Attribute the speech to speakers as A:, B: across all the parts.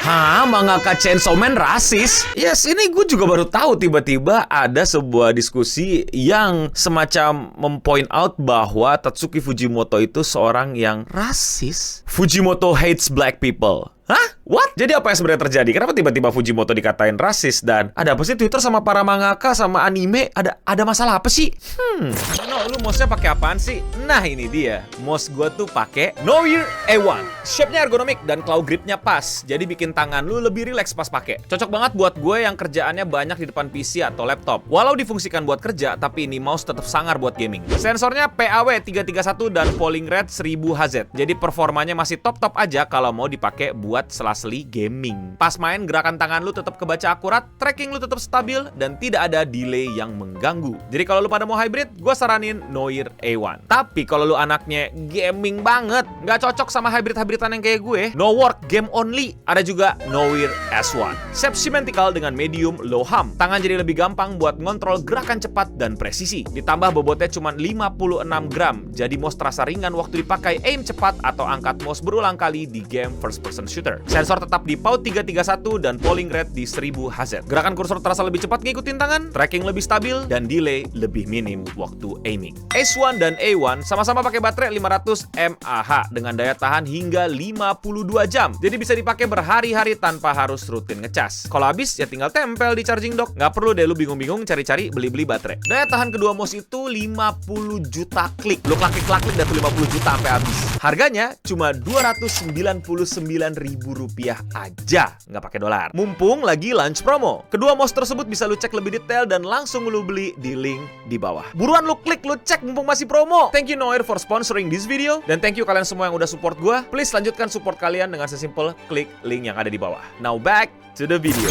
A: Hah, mangaka Chainsaw Man rasis? Yes, ini gue juga baru tahu tiba-tiba ada sebuah diskusi yang semacam mempoint out bahwa Tatsuki Fujimoto itu seorang yang rasis. Fujimoto hates black people. Hah? What? Jadi apa yang sebenarnya terjadi? Kenapa tiba-tiba Fujimoto dikatain rasis? Dan ada apa sih Twitter sama para mangaka sama anime? Ada masalah apa sih? No, lu mouse-nya pakai apaan sih? Nah, ini dia. Mouse gua tuh pakai Noir A1. Shape-nya ergonomik dan claw grip-nya pas. Jadi bikin tangan lu lebih rileks pas pakai. Cocok banget buat gue yang kerjaannya banyak di depan PC atau laptop. Walau difungsikan buat kerja, tapi ini mouse tetap sangar buat gaming. Sensornya PAW331 dan polling rate 1000 Hz. Jadi performanya masih top-top aja kalau mau dipakai buat selaseli gaming. Pas main, gerakan tangan lu tetap kebaca akurat, tracking lu tetap stabil, dan tidak ada delay yang mengganggu. Jadi kalau lu pada mau hybrid, gue saranin Noir A1. Tapi kalau lu anaknya gaming banget, nggak cocok sama hybrid-hybridan yang kayak gue, no work, game only, ada juga Noir S1. Shape symmetrical dengan medium low hum. Tangan jadi lebih gampang buat ngontrol gerakan cepat dan presisi. Ditambah bobotnya cuma 56 gram, jadi mouse terasa ringan waktu dipakai aim cepat atau angkat mouse berulang kali di game first person shooter. Sensor tetap di PAW 331 dan polling rate di 1000 Hz. Gerakan kursor terasa lebih cepat ngikutin tangan, tracking lebih stabil, dan delay lebih minim waktu aiming. S1 dan A1 sama-sama pakai baterai 500 mAh dengan daya tahan hingga 52 jam. Jadi bisa dipakai berhari-hari tanpa harus rutin ngecas. Kalau habis ya tinggal tempel di charging dock. Nggak perlu deh lu bingung-bingung cari-cari beli-beli baterai. Daya tahan kedua mouse itu 50 juta klik. Lu klik-klik dah tuh 50 juta sampai habis. Harganya cuma Rp299.000 aja, nggak pakai dolar. Mumpung lagi launch promo. Kedua mouse tersebut bisa lu cek lebih detail dan langsung lu beli di link di bawah. Buruan lu klik, lu cek mumpung masih promo. Thank you Noir for sponsoring this video. Dan thank you kalian semua yang udah support gua. Please lanjutkan support kalian dengan sesimpel klik link yang ada di bawah. Now back to the video.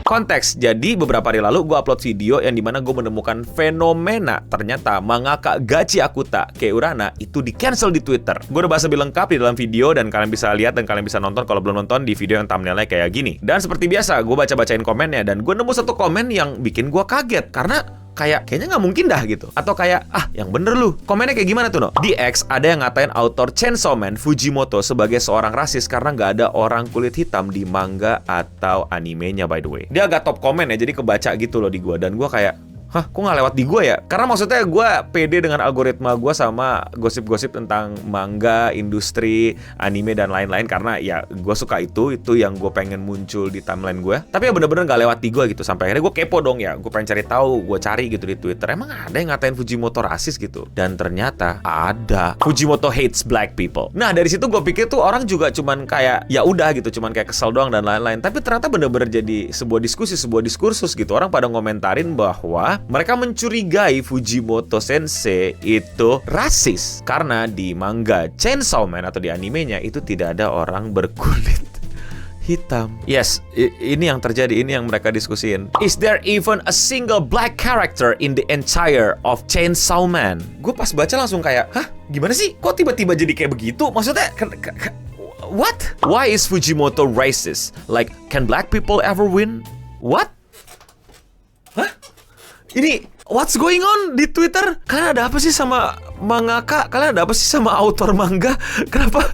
A: Konteks, jadi beberapa hari lalu gue upload video yang dimana gue menemukan fenomena ternyata mangaka Gachi Akuta Keurana itu di cancel di Twitter. Gue udah bahas lebih lengkap di dalam video dan kalian bisa lihat dan kalian bisa nonton kalau belum nonton di video yang thumbnailnya kayak gini. Dan seperti biasa, gue baca-bacain komennya dan gue nemu satu komen yang bikin gue kaget karena kayaknya nggak mungkin dah gitu. Atau kayak, yang bener lu. Komennya kayak gimana tuh, no? Di X ada yang ngatain autor Chainsaw Man Fujimoto sebagai seorang rasis karena nggak ada orang kulit hitam di manga atau animenya, by the way. Dia agak top komen ya, jadi kebaca gitu loh di gua. Dan gua kayak, kok nggak lewat di gue ya? Karena maksudnya gue pede dengan algoritma gue sama gosip-gosip tentang manga, industri, anime, dan lain-lain. Karena ya gue suka itu yang gue pengen muncul di timeline gue. Tapi ya bener-bener nggak lewat di gue gitu. Sampai akhirnya gue kepo dong ya. Gue pengen cari tahu, gue cari gitu di Twitter. Emang ada yang ngatain Fujimoto rasis gitu? Dan ternyata ada. Fujimoto hates black people. Nah dari situ gue pikir tuh orang juga cuman kayak ya udah gitu, cuman kayak kesel doang dan lain-lain. Tapi ternyata bener-bener jadi sebuah diskusi, sebuah diskursus gitu. Orang pada ngomentarin bahwa mereka mencurigai Fujimoto Sensei itu rasis karena di manga Chainsaw Man atau di animenya itu tidak ada orang berkulit hitam. Yes, ini yang terjadi, ini yang mereka diskusin. Is there even a single black character in the entire of Chainsaw Man? Gue pas baca langsung kayak, gimana sih? Kok tiba-tiba jadi kayak begitu? Maksudnya, what? Why is Fujimoto racist? Like, can black people ever win? What? Ini what's going on di Twitter? Kalian ada apa sih sama mangaka? Kalian ada apa sih sama autor manga? Kenapa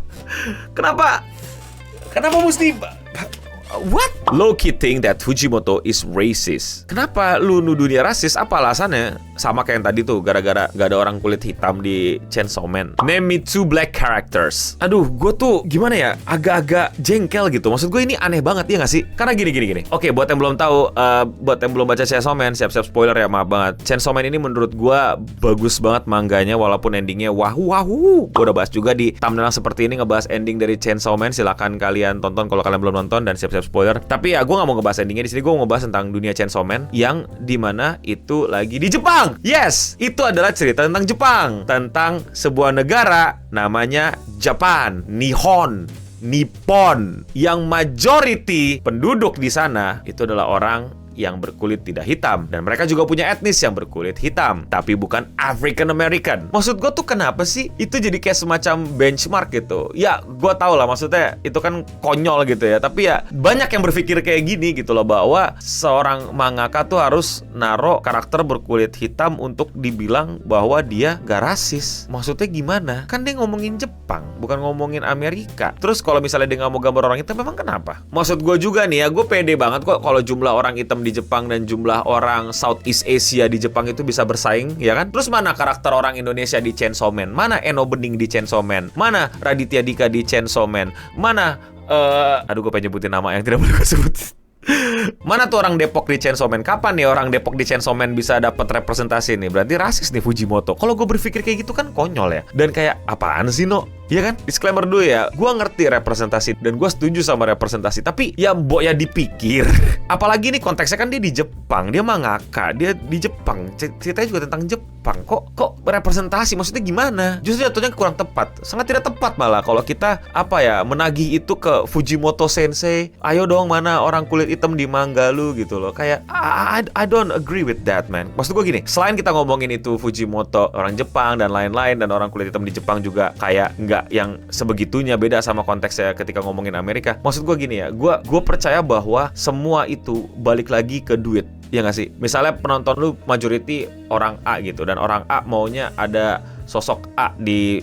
A: mesti what? Low-key think that Fujimoto is racist. Kenapa lu nuduh dia rasis? Apa alasannya? Sama kayak yang tadi tuh, gara-gara gak ada orang kulit hitam di Chainsaw Man. Name me two black characters. Aduh, gue tuh gimana ya? Agak-agak jengkel gitu. Maksud gue ini aneh banget ya gak sih? Karena gini. Oke, buat yang belum tahu, buat yang belum baca Chainsaw Man, siap-siap spoiler ya, maaf banget. Chainsaw Man ini menurut gue bagus banget mangganya, walaupun endingnya wahoo. Gue udah bahas juga di thumbnail seperti ini, ngebahas ending dari Chainsaw Man. Silakan kalian tonton kalau kalian belum nonton dan siap-siap spoiler. Tapi ya gue gak mau ngebahas endingnya di sini. Gue mau ngebahas tentang dunia Chainsaw Man yang dimana itu lagi di Jepang. Yes, itu adalah cerita tentang Jepang, tentang sebuah negara namanya Japan, Nippon, yang majority penduduk di sana itu adalah orang yang berkulit tidak hitam. Dan mereka juga punya etnis yang berkulit hitam, tapi bukan African American. Maksud gue tuh kenapa sih itu jadi kayak semacam benchmark gitu? Ya gue tau lah maksudnya itu kan konyol gitu ya. Tapi ya banyak yang berpikir kayak gini gitu loh, bahwa seorang mangaka tuh harus naro karakter berkulit hitam untuk dibilang bahwa dia gak rasis. Maksudnya gimana? Kan dia ngomongin Jepang, bukan ngomongin Amerika. Terus kalau misalnya dia gak mau gambar orang hitam, memang kenapa? Maksud gue juga nih ya, gue pede banget kok kalau jumlah orang hitam di Jepang dan jumlah orang Southeast Asia di Jepang itu bisa bersaing, ya kan? Terus mana karakter orang Indonesia di Chainsaw Man? Mana Eno Bening di Chainsaw Man? Mana Raditya Dika di Chainsaw Man? Mana aduh gue pengen nyebutin nama yang tidak boleh gue sebut. Mana tuh orang Depok di Chainsaw Man? Kapan nih orang Depok di Chainsaw Man bisa dapat representasi nih? Berarti rasis nih Fujimoto. Kalau gue berpikir kayak gitu kan konyol ya. Dan kayak apaan sih no? Iya kan? Disclaimer dulu ya, gue ngerti representasi dan gue setuju sama representasi. Tapi ya mbok ya dipikir. Apalagi nih konteksnya kan dia di Jepang, dia mangaka, dia di Jepang. Ceritanya juga tentang Jepang. Kok representasi? Maksudnya gimana? Justru jatuhnya kurang tepat. Sangat tidak tepat malah kalau kita menagih itu ke Fujimoto Sensei. Ayo dong, mana orang kulit hitam di manga lu gitu loh. Kayak I don't agree with that, man. Maksud gue gini, selain kita ngomongin itu Fujimoto orang Jepang dan lain-lain, dan orang kulit hitam di Jepang juga kayak nggak yang sebegitunya beda sama konteksnya ketika ngomongin Amerika. Maksud gue gini ya, gue percaya bahwa semua itu balik lagi ke duit. Ya nggak sih? Misalnya penonton lu majority orang A gitu, dan orang A maunya ada sosok A di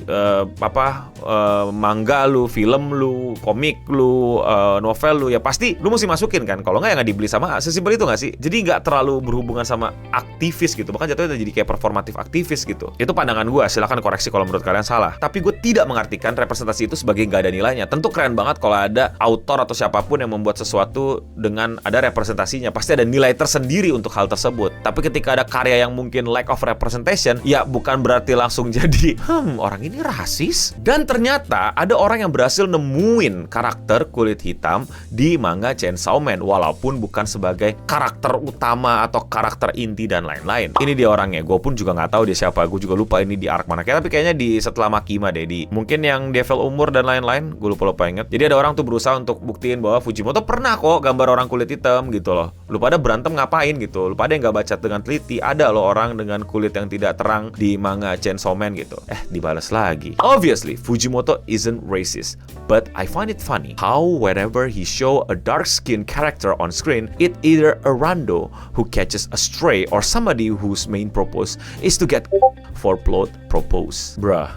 A: manga lu, film lu, komik lu, novel lu, ya pasti lu mesti masukin kan. Kalau nggak ya nggak dibeli sama A. Sesimpel itu nggak sih? Jadi nggak terlalu berhubungan sama aktivis gitu. Bahkan jatuhnya jadi kayak performatif aktivis gitu. Itu pandangan gue. Silahkan koreksi kalau menurut kalian salah. Tapi gue tidak mengartikan representasi itu sebagai nggak ada nilainya. Tentu keren banget kalau ada autor atau siapapun yang membuat sesuatu dengan ada representasinya. Pasti ada nilai tersendiri untuk hal tersebut. Tapi ketika ada karya yang mungkin lack of representation, ya bukan berarti langsung jadi orang ini rasis. Dan ternyata ada orang yang berhasil nemuin karakter kulit hitam di manga Chainsaw Man, walaupun bukan sebagai karakter utama atau karakter inti dan lain-lain. Ini dia orangnya. Gue pun juga nggak tahu dia siapa. Gue juga lupa ini di arc mana. Tapi kayaknya di setelah Makima deh, di mungkin yang Devil Umur dan lain-lain. Gue lupa inget. Jadi ada orang tuh berusaha untuk buktiin bahwa Fujimoto pernah kok gambar orang kulit hitam gitu loh. Lu pada berantem ngapain gitu? Lu pada nggak baca dengan teliti. Ada loh orang dengan kulit yang tidak terang di manga Chainsaw Man gitu. Dibalas lagi. Obviously, Fujimoto isn't racist, but I find it funny how whenever he show a dark-skinned character on screen, it either a rando who catches a stray or somebody whose main purpose is to get for plot propose. Bruh.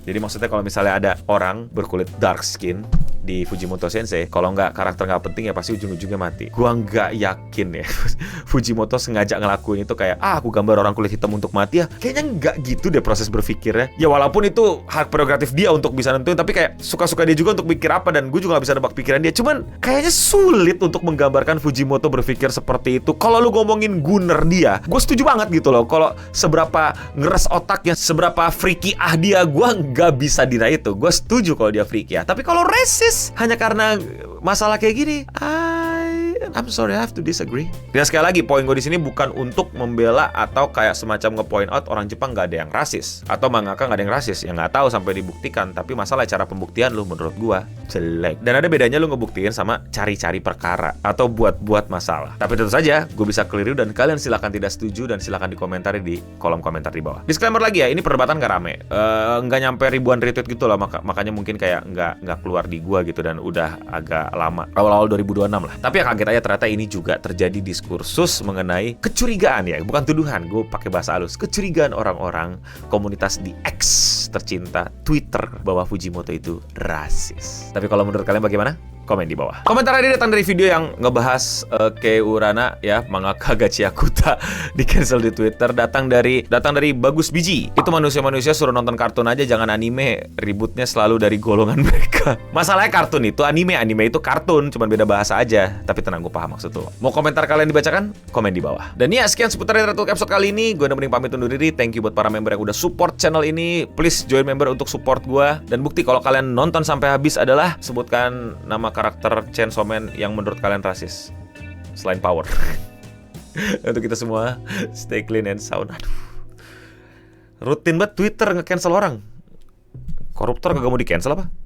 A: Jadi maksudnya kalau misalnya ada orang berkulit dark skin di Fujimoto Sensei, kalau nggak karakter nggak penting ya pasti ujung-ujungnya mati. Gua nggak yakin ya Fujimoto sengaja ngelakuin itu kayak aku gambar orang kulit hitam untuk mati ya. Kayaknya nggak gitu deh proses berpikirnya. Ya walaupun itu hak prerogatif dia untuk bisa nentuin, tapi kayak suka-suka dia juga untuk mikir apa, dan gue juga nggak bisa nebak pikiran dia. Cuman kayaknya sulit untuk menggambarkan Fujimoto berpikir seperti itu. Kalau lu ngomongin Gunner dia, gue setuju banget gitu loh. Kalau seberapa ngeres otaknya, seberapa freaky dia, gue nggak bisa deny itu. Gue setuju kalau dia freaky ya. Tapi kalau racist hanya karena masalah kayak gini, I'm sorry, I have to disagree. Dan sekali lagi, poin gue di sini bukan untuk membela atau kayak semacam nge-point out orang Jepang nggak ada yang rasis atau mangaka nggak ada yang rasis. Ya nggak tahu sampai dibuktikan. Tapi masalah cara pembuktian lu menurut gue jelek. Dan ada bedanya lu ngebuktiin sama cari-cari perkara atau buat-buat masalah. Tapi tentu saja gue bisa keliru, dan kalian silakan tidak setuju dan silakan dikomentari di kolom komentar di bawah. Disclaimer lagi ya, ini perdebatan nggak rame, nggak nyampe ribuan retweet gitu lah, makanya mungkin kayak nggak keluar di gua gitu, dan udah agak lama, awal-awal 2026 lah. Tapi ya kaget aja ternyata ini juga terjadi diskursus mengenai kecurigaan ya, bukan tuduhan, gue pakai bahasa halus, kecurigaan orang-orang komunitas di X tercinta Twitter bahwa Fujimoto itu rasis. Tapi kalau menurut kalian bagaimana? Komen di bawah. Komentar ini datang dari video yang ngebahas Kei Urana ya, mangaka Gachiakuta di cancel di Twitter. Datang dari Bagus Biji. Itu manusia-manusia suruh nonton kartun aja, jangan anime. Ributnya selalu dari golongan mereka. Masalahnya kartun itu anime itu kartun, cuman beda bahasa aja. Tapi tenang, gue paham maksud lo. Mau komentar kalian dibacakan? Komen di bawah. Dan ya, sekian seputar Retro Talk episode kali ini. Gue udah mending pamit undur diri. Thank you buat para member yang udah support channel ini. Please join member untuk support gue. Dan bukti kalau kalian nonton sampai habis adalah sebutkan nama karakter Chainsaw Man yang menurut kalian rasis selain Power. Untuk kita semua, stay clean and sound. Aduh, rutin banget Twitter nge-cancel orang. Koruptor kagak mau di-cancel apa?